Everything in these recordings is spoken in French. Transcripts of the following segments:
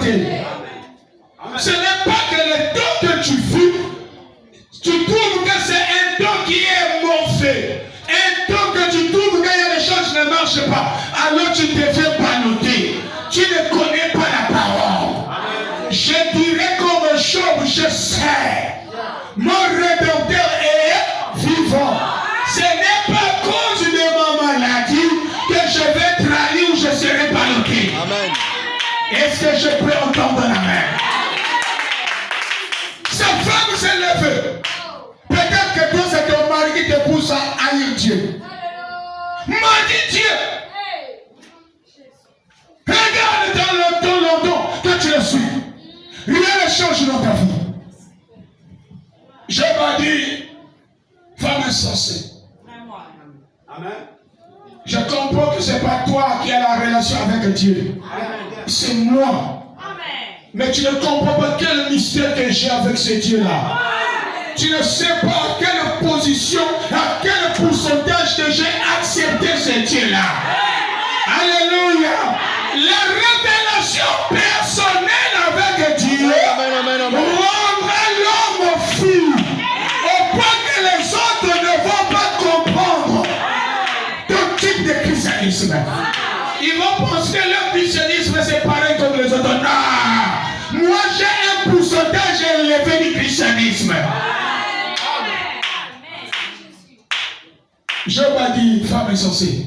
côté. Ce n'est pas que le don que tu vis, tu trouves que c'est un don qui est mauvais. Un don que tu trouves qu'il y a des choses qui ne marchent pas. Alors tu ne te fais pas noter. Tu ne connais pas la parole. Je dirais comme Job, je sais. Mon Rédempteur est vivant. Ce n'est pas à cause de ma maladie que je vais trahir ou je serai ballotté. Amen. Est-ce que je peux entendre la main? Sa femme s'est levée. Peut-être que toi, c'est ton mari qui te pousse à haïr Dieu. Maudit Dieu. Regarde dans le don que tu le suis. Rien ne change dans ta vie. Je m'ai dit, femme insensée. Amen. Je comprends que ce n'est pas toi qui as la relation avec Dieu. C'est moi. Mais tu ne comprends pas quel mystère que j'ai avec ce Dieu-là. Tu ne sais pas à quelle position, à quel pourcentage que j'ai accepté ce Dieu-là. Alléluia. La révélation personnelle avec Dieu rendra l'homme fou. Au point que les autres ne vont pas comprendre ton type de christianisme. Ils vont penser que le christianisme c'est pareil comme les autres. Non. Moi j'ai un pourcentage élevé du christianisme. Je m'a dit, femme insensée,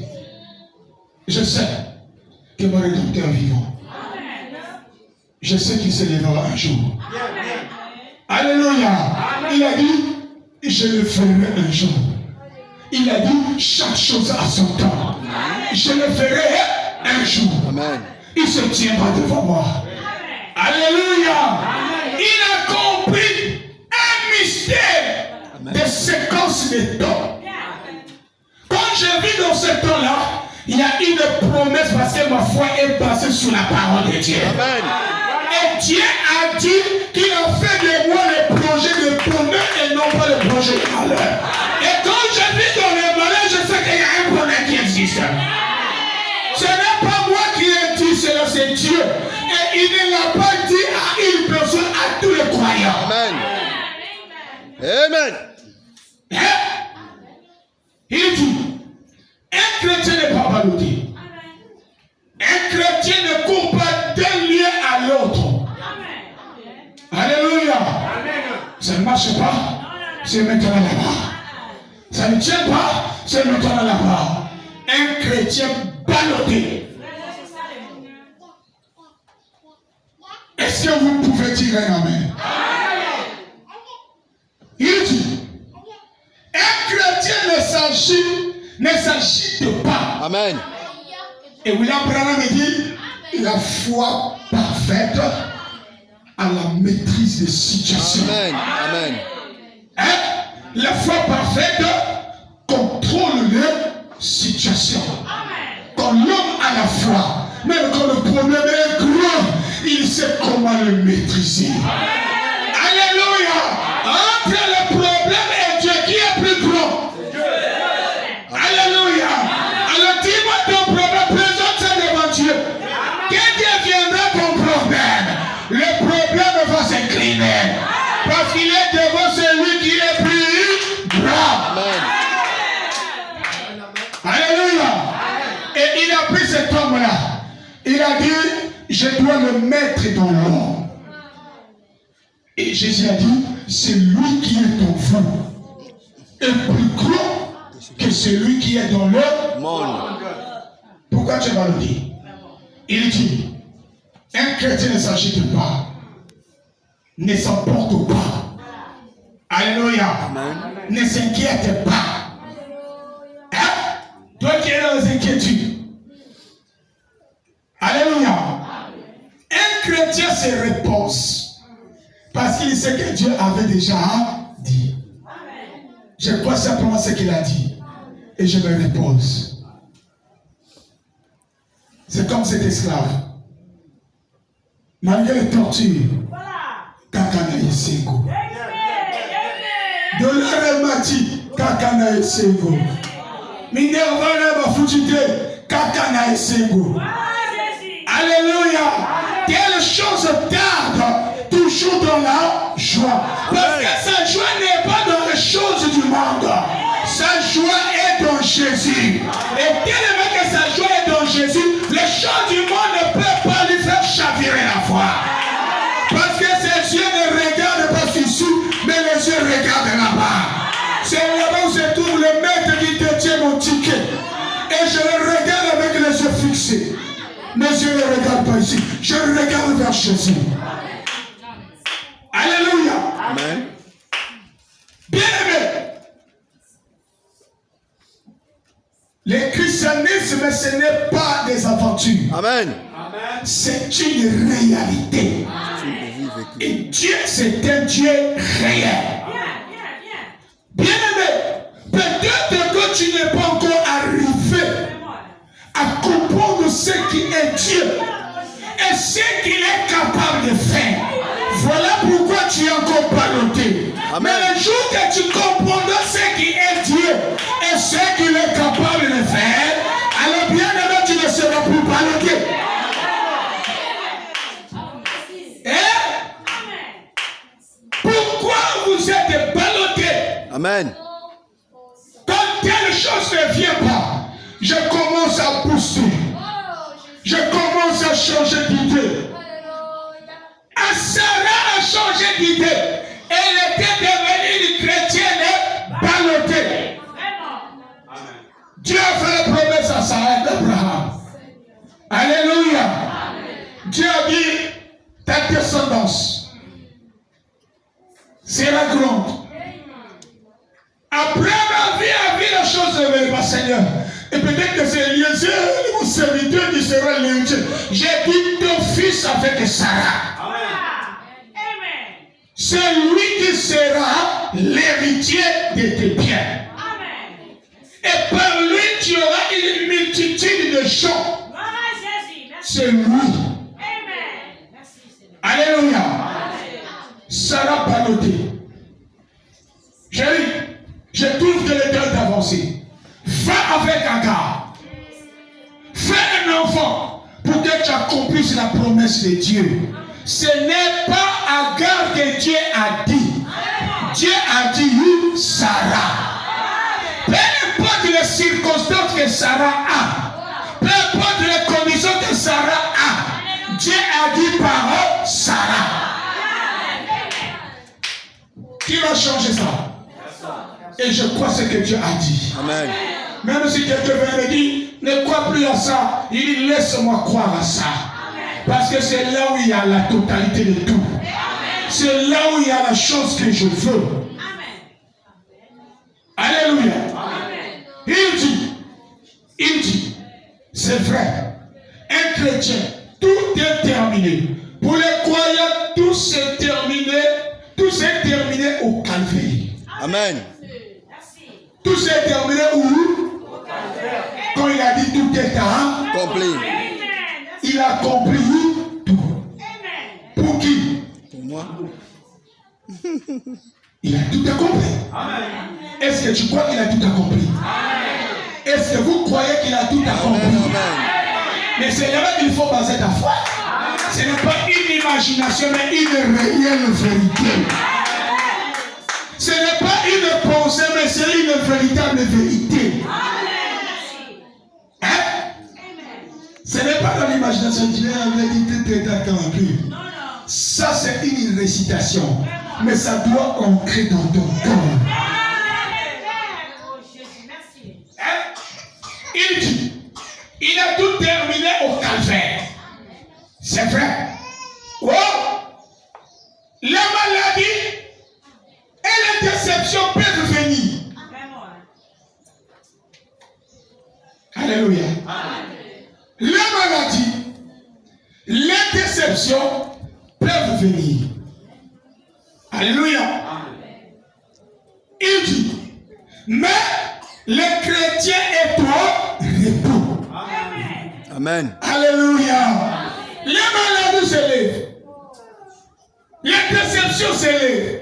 je sais que mon Rédempteur est vivant. Je sais qu'il se lèvera un jour. Alléluia. Il a dit, je le ferai un jour. Il a dit, chaque chose a son temps. Je le ferai un jour. Amen. Il se tiendra devant moi. Alléluia. Il a compris un mystère de séquence de temps. Quand je vis dans ce temps-là, il y a une promesse parce que ma foi est basée sur la parole de Dieu. Amen. Et Dieu a dit qu'il a fait de moi le projet de bonheur et non pas le projet de malheur. Et quand je vis dans le malheur, je sais qu'il y a un bonheur qui existe. Ce n'est pas moi qui ai dit cela, c'est Dieu. Et il ne l'a pas dit à une personne, à tous les croyants. Amen. Amen. Il dit, un chrétien n'est pas ballotté. Un chrétien ne court pas d'un lieu à l'autre. Alléluia. Ça ne marche pas, c'est maintenant là-bas. Ça ne tient pas, c'est maintenant là-bas. Un chrétien ballotté. Est-ce que vous pouvez dire un amen? Il dit, un chrétien ne s'agite pas. Amen. Et William Branham me dit, la foi parfaite à la maîtrise des situations. Amen. Amen. Hein? La foi parfaite contrôle les situations. Quand l'homme a la foi, même quand le problème est grand, il sait comment le maîtriser. Alléluia. Entre le problème et Dieu, qui est plus grand? Alléluia. Alors dis-moi ton problème, présente ça devant Dieu. Quand Dieu viendra ton problème, le problème va s'incliner. Parce qu'il est devant celui qui est plus grand. Alléluia. Et il a pris cet homme-là. Il a dit, je dois le mettre dans l'homme. Et Jésus a dit, c'est lui qui est en vous. Et plus grand que celui qui est dans le monde. Pourquoi tu vas le dire? Il dit, un chrétien ne s'agite pas, ne s'emporte pas. Alléluia. Ne s'inquiète pas. Hein? Toi qui es dans les inquiétudes. Alléluia. Un chrétien se repose parce qu'il sait que Dieu avait déjà dit. Je crois simplement ce qu'il a dit et je me repose. C'est comme cet esclave. Malgré les tortures, Kakana Yesengo. Douleur rhumatique, Kakana Yesengo. Minervana Bafutite, Kakana Yesengo. Alléluia. Quelle choses tardent toujours dans la joie. Parce que sa joie n'est pas dans les choses du monde. Sa joie est dans Jésus. Et tellement que sa joie est dans Jésus, les choses du monde ne peuvent pas lui faire chavirer la foi. Parce que ses yeux ne regardent pas ici, mais les yeux regardent là-bas. C'est là-bas où se trouve le maître qui détient mon ticket. Et je le regarde avec les yeux fixés. Mes yeux ne regardent pas ici. Je le regarde vers Jésus. Alléluia. Amen. Bien-aimé, le christianisme, ce n'est pas des aventures. Amen. C'est une réalité. Et Dieu, c'est un Dieu réel. Bien-aimé, peut-être que tu n'es pas encore arrivé à comprendre ce qui est Dieu et ce qu'il est capable de faire. Voilà pourquoi tu es encore ballotté. Mais le jour que tu comprendras ce qui est Dieu et ce qu'il est capable de faire, alors bien-aimé, tu ne seras plus ballotté. Pourquoi vous êtes ballotté? Amen. Quand telle chose ne vient pas, je commence à booster. Je commence à changer d'idée. Sarah a changé d'idée. Elle était devenue une chrétienne ballottée. Dieu a fait la promesse à Sarah d'Abraham. Alléluia. Dieu a dit, ta descendance sera grande. Après ma vie a vu la chose ne venait pas, Seigneur. Et peut-être que c'est Eliezer, mon serviteur, qui sera l'héritier. J'ai dit ton fils avec Sarah. Amen. C'est lui qui sera l'héritier de tes biens. Amen. Et par lui, tu auras une multitude de gens. C'est lui. Amen. Alléluia. Sarah ballottée. Chérie, je trouve que le temps est avancé. Va avec Agar. Fais un enfant pour que tu accomplisses la promesse de Dieu. Ce n'est pas Agar que Dieu a dit. Dieu a dit Sarah. Peu importe les circonstances que Sarah a, peu importe les conditions que Sarah a, Dieu a dit par Sarah. Qui va changer ça? Et je crois ce que Dieu a dit. Amen. Même si quelqu'un vient me dire, ne crois plus à ça, il dit, laisse-moi croire à ça. Parce que c'est là où il y a la totalité de tout. C'est là où il y a la chose que je veux. Alléluia. Il dit, c'est vrai, un chrétien, tout est terminé. Pour les croyants, tout s'est terminé au calvaire. Amen. Tout s'est terminé où? Quand il a dit tout est accompli. Il a accompli tout. Pour qui? Pour moi. Il a tout accompli. Est-ce que tu crois qu'il a tout accompli? Est-ce que vous croyez qu'il a tout accompli? Mais c'est là qu'il faut baser ta foi. Ce n'est pas une imagination, mais une réelle vérité. Ce n'est pas une pensée, mais c'est une véritable vérité. Hein? Ce n'est pas dans l'imagination. Ça, c'est une récitation. Mais ça doit ancrer dans ton cœur. Hein? Il dit, il a tout terminé au calvaire. C'est vrai. Oh! La maladie et les déceptions peuvent venir. Alléluia. La maladie, les déceptions peuvent venir. Alléluia. Il dit, mais les chrétiens est au repos. Amen. Alléluia. Les maladies s'élèvent. Les déceptions s'élèvent.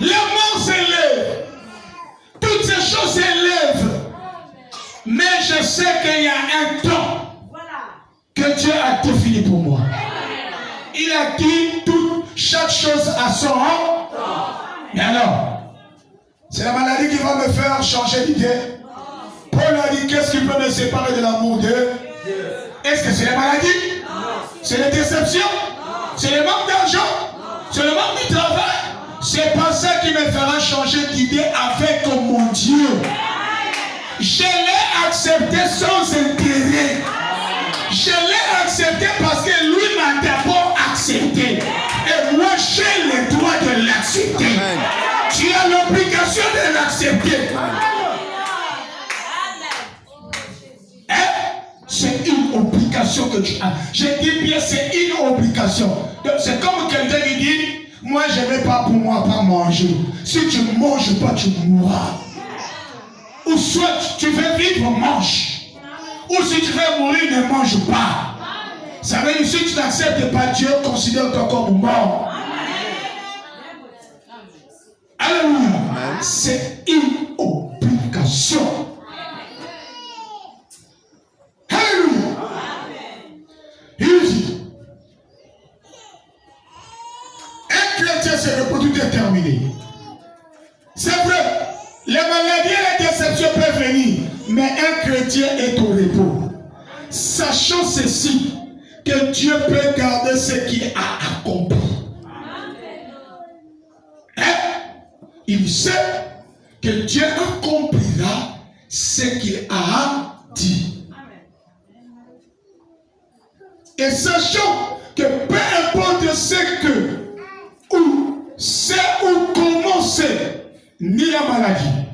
La mort s'élève. Toutes ces choses s'élèvent. Mais je sais qu'il y a un temps que Dieu a défini pour moi. Il a dit chaque chose à son temps. Mais alors, c'est la maladie qui va me faire changer d'idée. Paul a dit, qu'est-ce qui peut me séparer de l'amour de Dieu? Est-ce que c'est la maladie? C'est les déceptions? C'est le manque d'argent? C'est le manque du travail? C'est pas ça qui me fera changer d'idée avec mon Dieu. Je l'ai accepté sans intérêt. Je l'ai accepté parce que lui m'a d'abord accepté. Et moi, j'ai le droit de l'accepter. Tu as l'obligation de l'accepter. Hein? C'est une obligation que tu as. Je dis bien, c'est une obligation. C'est comme quelqu'un qui dit, moi, je ne vais pas pour moi pas manger. Si tu ne manges pas, tu mourras. Ou soit tu veux vivre, mange. Ou si tu veux mourir, ne mange pas. Ça veut dire, si tu n'acceptes pas Dieu, considère-toi comme mort. Alléluia. C'est une obligation. Alléluia. Il dit, un chrétien, c'est le produit déterminé. C'est vrai. Les maladies et les déceptions peuvent venir, mais un chrétien est au repos. Sachant ceci, que Dieu peut garder ce qu'il a accompli. Hein? Il sait que Dieu accomplira ce qu'il a dit. Et sachant que peu importe ce que, où, c'est ou comment c'est, ni la maladie,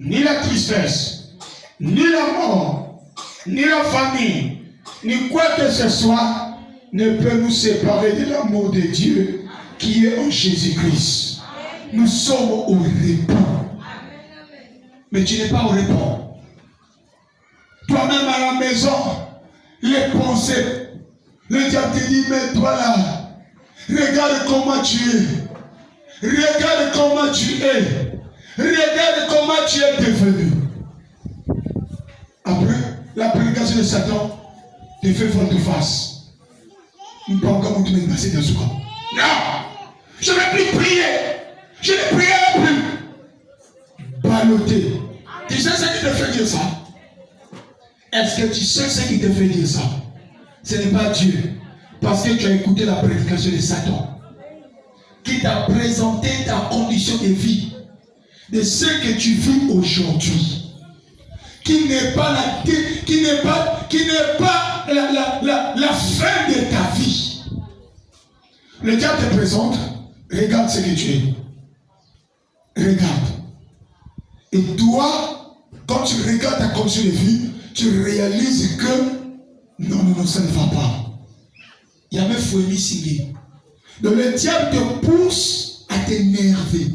ni la tristesse, ni la mort, ni la famille, ni quoi que ce soit, ne peut nous séparer de l'amour de Dieu qui est en Jésus-Christ. Nous sommes au repos. Mais tu n'es pas au repos. Toi-même à la maison, les pensées, le diable te dit, mais toi là, regarde comment tu es. Regarde comment tu es. Regarde comment tu es devenu. Après, la prédication de Satan te fait volte-face. Non, je ne vais plus prier. Je ne prierai plus. Balloter. Tu sais ce qui te fait dire ça? Est-ce que tu sais ce qui te fait dire ça? Ce n'est pas Dieu. Parce que tu as écouté la prédication de Satan, qui t'a présenté ta condition de vie, de ce que tu vis aujourd'hui, qui n'est pas la fin de ta vie. Le diable te présente, regarde ce que tu es. Regarde. Et toi, quand tu regardes ta condition de vie, tu réalises que non, ça ne va pas. Il y a même fouet signé. Donc le diable te pousse à t'énerver.